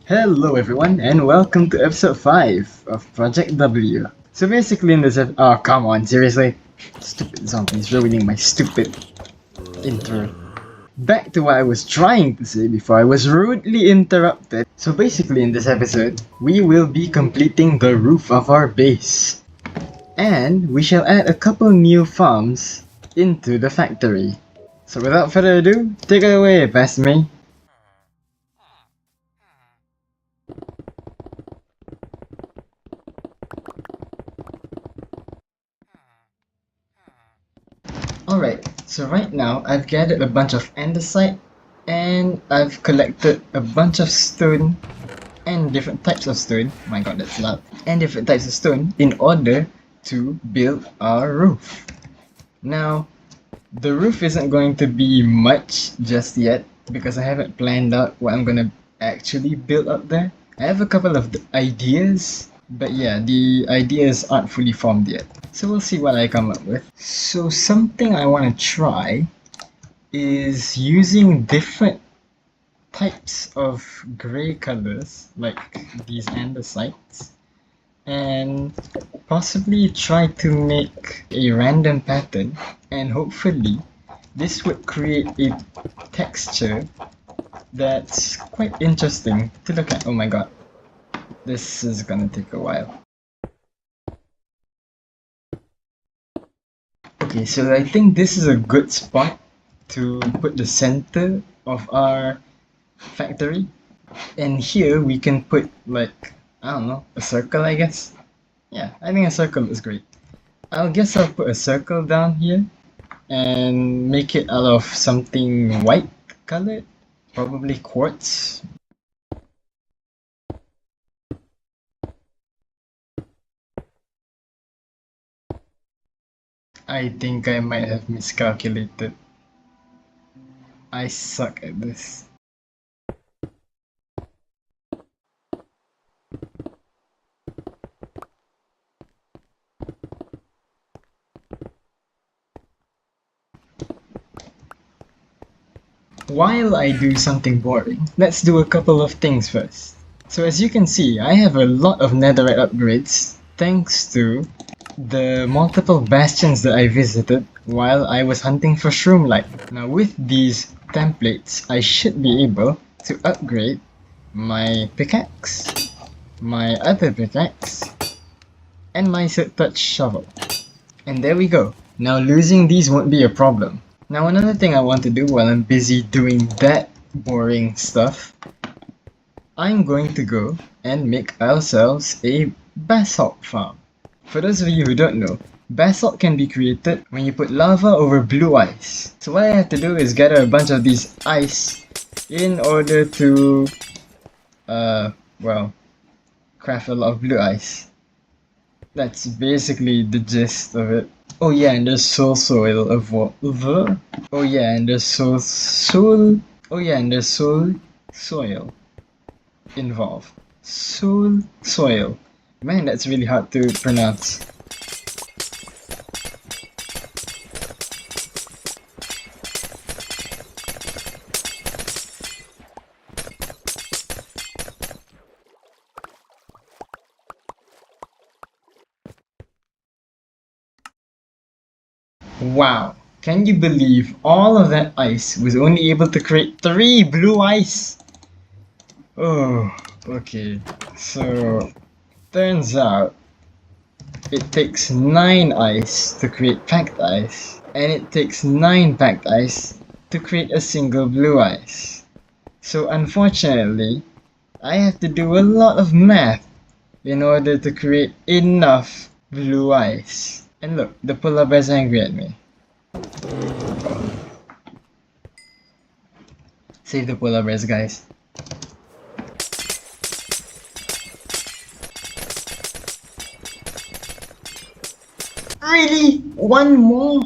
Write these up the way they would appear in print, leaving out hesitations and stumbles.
Hello everyone and welcome to episode 5 of Project W. So basically in this oh come on, seriously? Stupid zombies ruining my stupid intro. Back to what I was trying to say before I was rudely interrupted. So basically in this episode, we will be completing the roof of our base. And we shall add a couple new farms into the factory. So without further ado, take it away, past me. Alright, so right now I've gathered a bunch of andesite and I've collected a bunch of stone and different types of stone, my god that's loud, and different types of stone in order to build our roof. Now, the roof isn't going to be much just yet because I haven't planned out what I'm gonna actually build up there. I have a couple of ideas, but yeah, the ideas aren't fully formed yet. So we'll see what I come up with. So something I want to try is using different types of gray colors, like these andesites, and possibly try to make a random pattern, and hopefully this would create a texture that's quite interesting to look at. Oh my god, this is gonna take a while. Okay, so I think this is a good spot to put the center of our factory. And here we can put like, I don't know, a circle I guess. Yeah, I think a circle is great. I'll put a circle down here and make it out of something white colored, probably quartz. I think I might have miscalculated. I suck at this. While I do something boring, let's do a couple of things first. So as you can see, I have a lot of netherite upgrades thanks to the multiple bastions that I visited while I was hunting for shroomlight. Now with these templates, I should be able to upgrade my pickaxe, my other pickaxe, and my silk touch shovel. And there we go. Now losing these won't be a problem. Now another thing I want to do while I'm busy doing that boring stuff, I'm going to go and make ourselves a basalt farm. For those of you who don't know, basalt can be created when you put lava over blue ice. So what I have to do is gather a bunch of these ice in order to, well, craft a lot of blue ice. That's basically the gist of it. Oh yeah, and there's soil evolve. Oh yeah, and there's soil. Oh yeah, and there's soil involved. Soil. Man, that's really hard to pronounce. Wow, can you believe all of that ice was only able to create 3 blue ice? Oh, okay. So, turns out it takes 9 ice to create packed ice, and it takes 9 packed ice to create a single blue ice. So unfortunately, I have to do a lot of math in order to create enough blue ice. And look, the polar bear's angry at me. Save the polar bears, guys. Really? One more?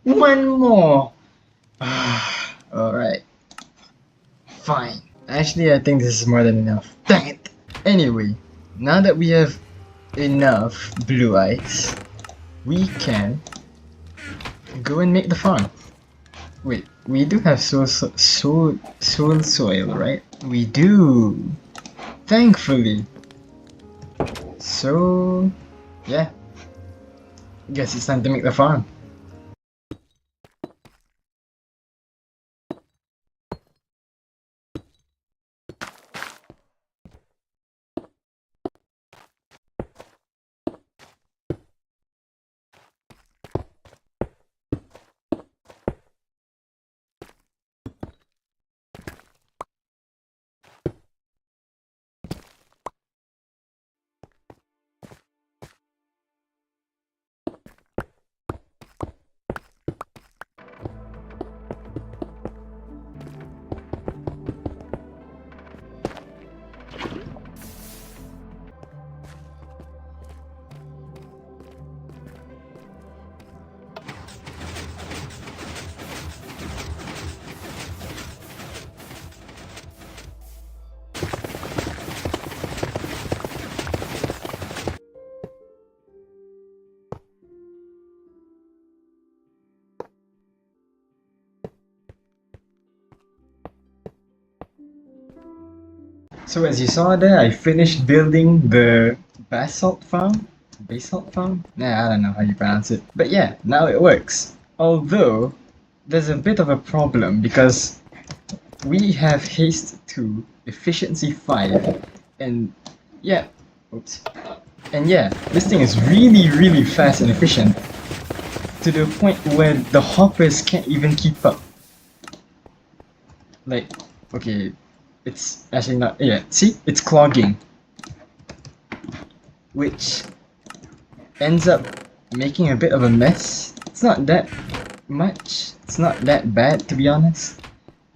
One more? Alright. Fine. Actually, I think this is more than enough. Dang it! Anyway, now that we have enough blue ice, we can go and make the farm. Wait, we do have soil, right? We do. thankfully. So, yeah. Guess it's time to make the farm. So as you saw there, I finished building the basalt farm? Basalt farm? Nah, I don't know how you pronounce it. But yeah, now it works. Although, there's a bit of a problem because we have haste 2, efficiency 5, and yeah, oops. And yeah, this thing is really fast and efficient to the point where the hoppers can't even keep up. Like, okay, it's actually not, yeah, see, it's clogging, which ends up making a bit of a mess. It's not that much, it's not that bad to be honest,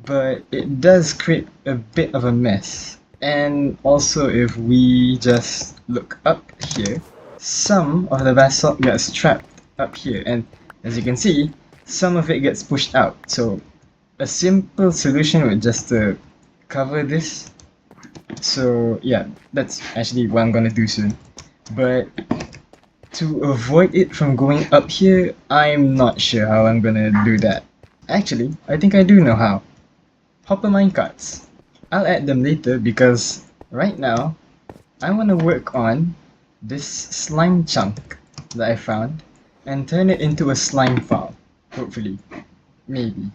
but it does create a bit of a mess. And also if we just look up here, some of the basalt gets trapped up here, and as you can see, some of it gets pushed out. So a simple solution would just to cover this. So yeah, that's actually what I'm gonna do soon. But to avoid it from going up here, I'm not sure how I'm gonna do that. Actually, I think I do know how. Hopper minecarts. I'll add them later because right now, I want to work on this slime chunk that I found and turn it into a slime farm. Hopefully. Maybe.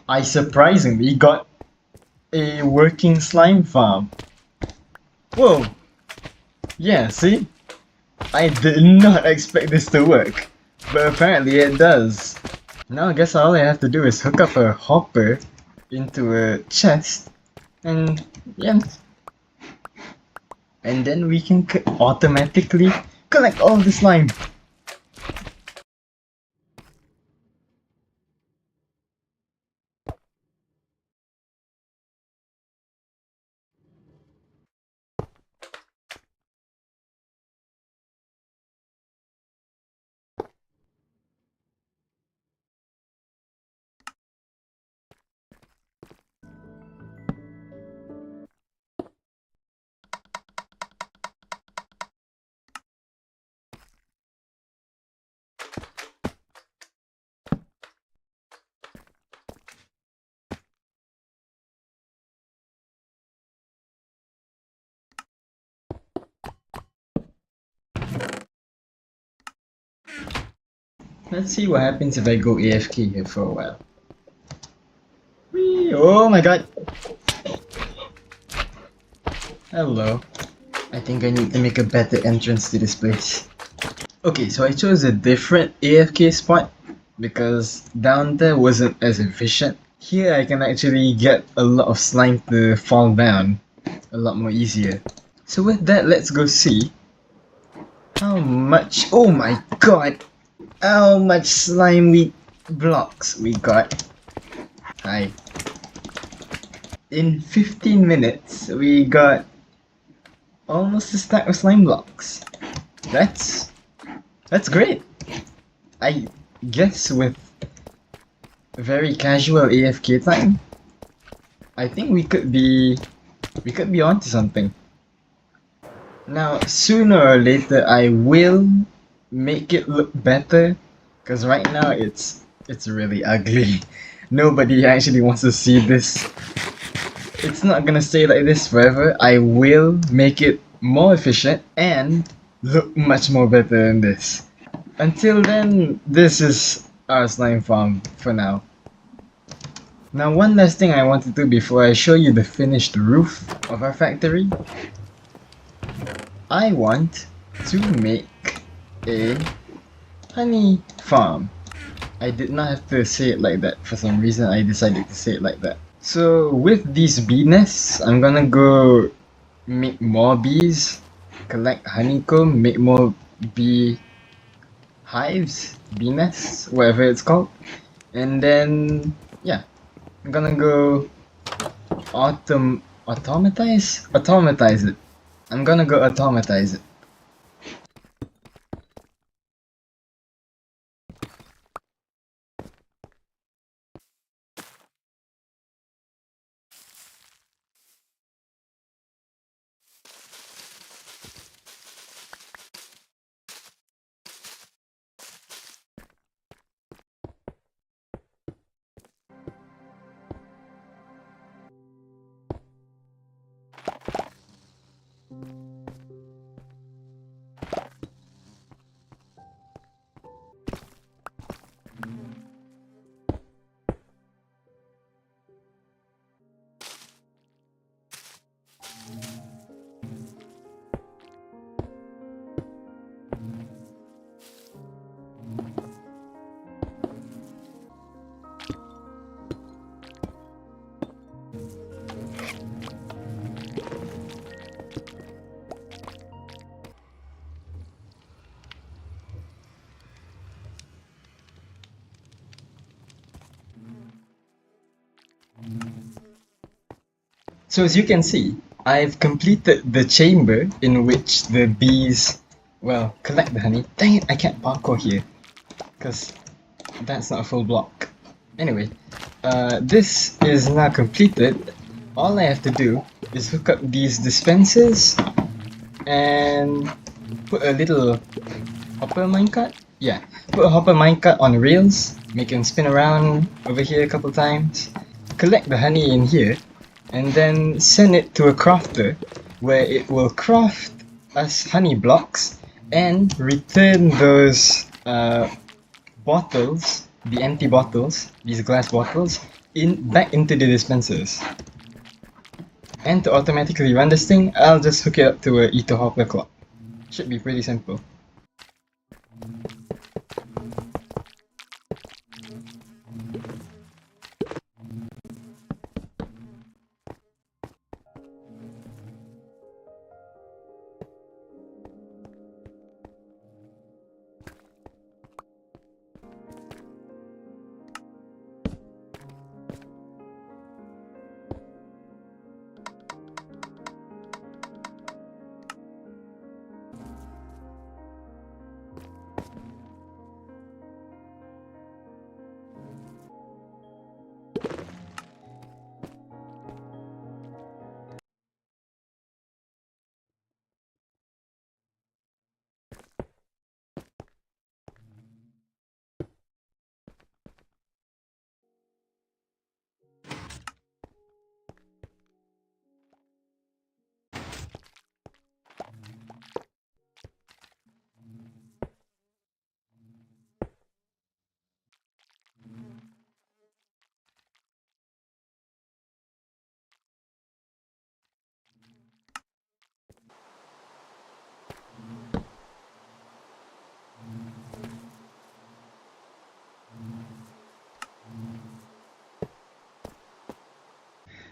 I surprisingly got a working slime farm. Whoa! Yeah, see? I did not expect this to work, but apparently it does. Now I guess all I have to do is hook up a hopper into a chest, and yeah. And then we can automatically collect all the slime. Let's see what happens if I go AFK here for a while. Whee! Oh my god! Hello. I think I need to make a better entrance to this place. Okay, so I chose a different AFK spot because down there wasn't as efficient. Here I can actually get a lot of slime to fall down a lot more easier. So with that, let's go see how much, oh my god, how much slimy blocks we got. Hi. In 15 minutes, we got almost a stack of slime blocks. That's great. I guess with very casual AFK time, I think we could be onto something. Now, sooner or later, I will make it look better, because right now it's really ugly. Nobody actually wants to see this. It's not gonna stay like this forever. I will make it more efficient and look much more better than this. Until then, this is our slime farm for now. Now, one last thing I want to do before I show you the finished roof of our factory. I want to make a honey farm. I did not have to say it like that. For some reason, I decided to say it like that. So with these bee nests, I'm gonna go make more bees, collect honeycomb, make more bee hives, bee nests, whatever it's called. And then, yeah, I'm gonna go automatize it. I'm gonna go automatize it. So as you can see, I've completed the chamber in which the bees, well, collect the honey. Dang it, I can't parkour here, because that's not a full block. Anyway, this is now completed. All I have to do is hook up these dispensers and put a little hopper minecart. Yeah, put a hopper minecart on rails, make him spin around over here a couple times, collect the honey in here, and then send it to a crafter where it will craft us honey blocks and return those bottles, the empty bottles, these glass bottles, back into the dispensers. And to automatically run this thing, I'll just hook it up to a Ito hopper clock. Should be pretty simple.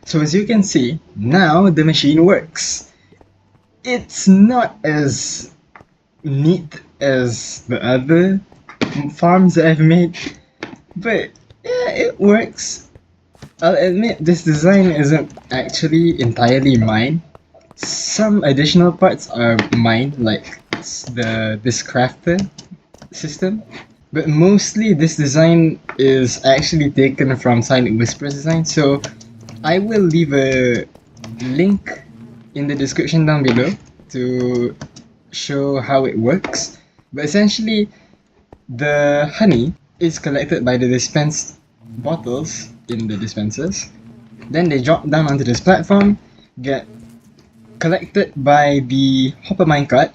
So as you can see, now the machine works. It's not as neat as the other farms that I've made, but yeah, it works. I'll admit this design isn't actually entirely mine. Some additional parts are mine, like this crafter system, but mostly this design is actually taken from Silent Whisperer's design, so I will leave a link in the description down below to show how it works. But essentially, the honey is collected by the dispensed bottles in the dispensers. Then they drop down onto this platform, get collected by the hopper minecart,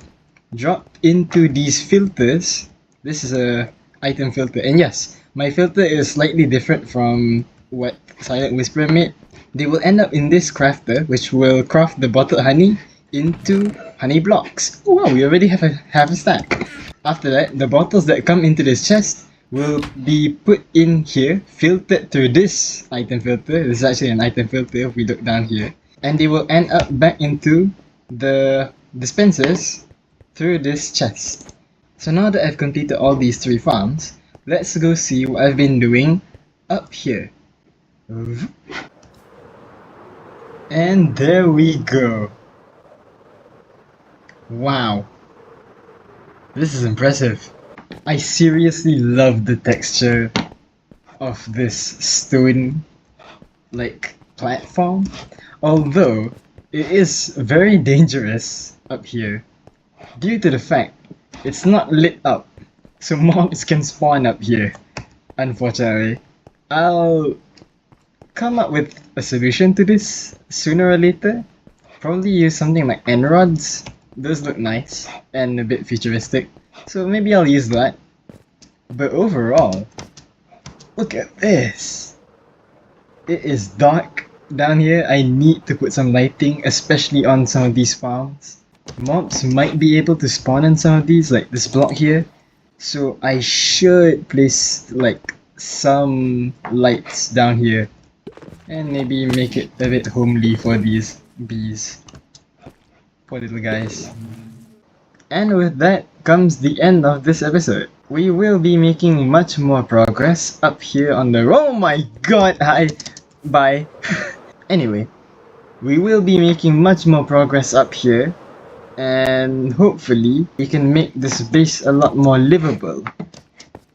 dropped into these filters. This is a item filter, and yes, my filter is slightly different from what Silent Whisperer made. They will end up in this crafter, which will craft the bottled honey into honey blocks. Oh wow, we already have a stack. After that, the bottles that come into this chest will be put in here, filtered through this item filter. This is actually an item filter if we look down here. And they will end up back into the dispensers through this chest. So now that I've completed all these 3 farms, let's go see what I've been doing up here. And there we go. Wow. This is impressive. I seriously love the texture of this stone platform, although it is very dangerous up here due to the fact it's not lit up, so mobs can spawn up here. Unfortunately, I'll come up with a solution to this sooner or later. Probably use something like end rods. Those look nice and a bit futuristic, so maybe I'll use that. But overall, look at this. It is dark down here. I need to put some lighting, especially on some of these farms. Mobs might be able to spawn in some of these, like this block here. So I should place like some lights down here and maybe make it a bit homely for these bees. Poor little guys. And with that comes the end of this episode. We will be making much more progress up here on the— oh my god, bye. Anyway, we will be making much more progress up here, and hopefully we can make this base a lot more livable,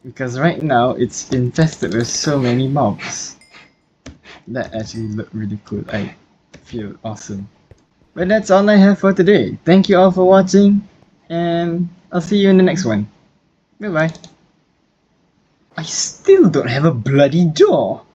because right now it's infested with so many mobs. That actually looked really cool. I feel awesome. But that's all I have for today. Thank you all for watching, and I'll see you in the next one. Goodbye. I still don't have a bloody jaw.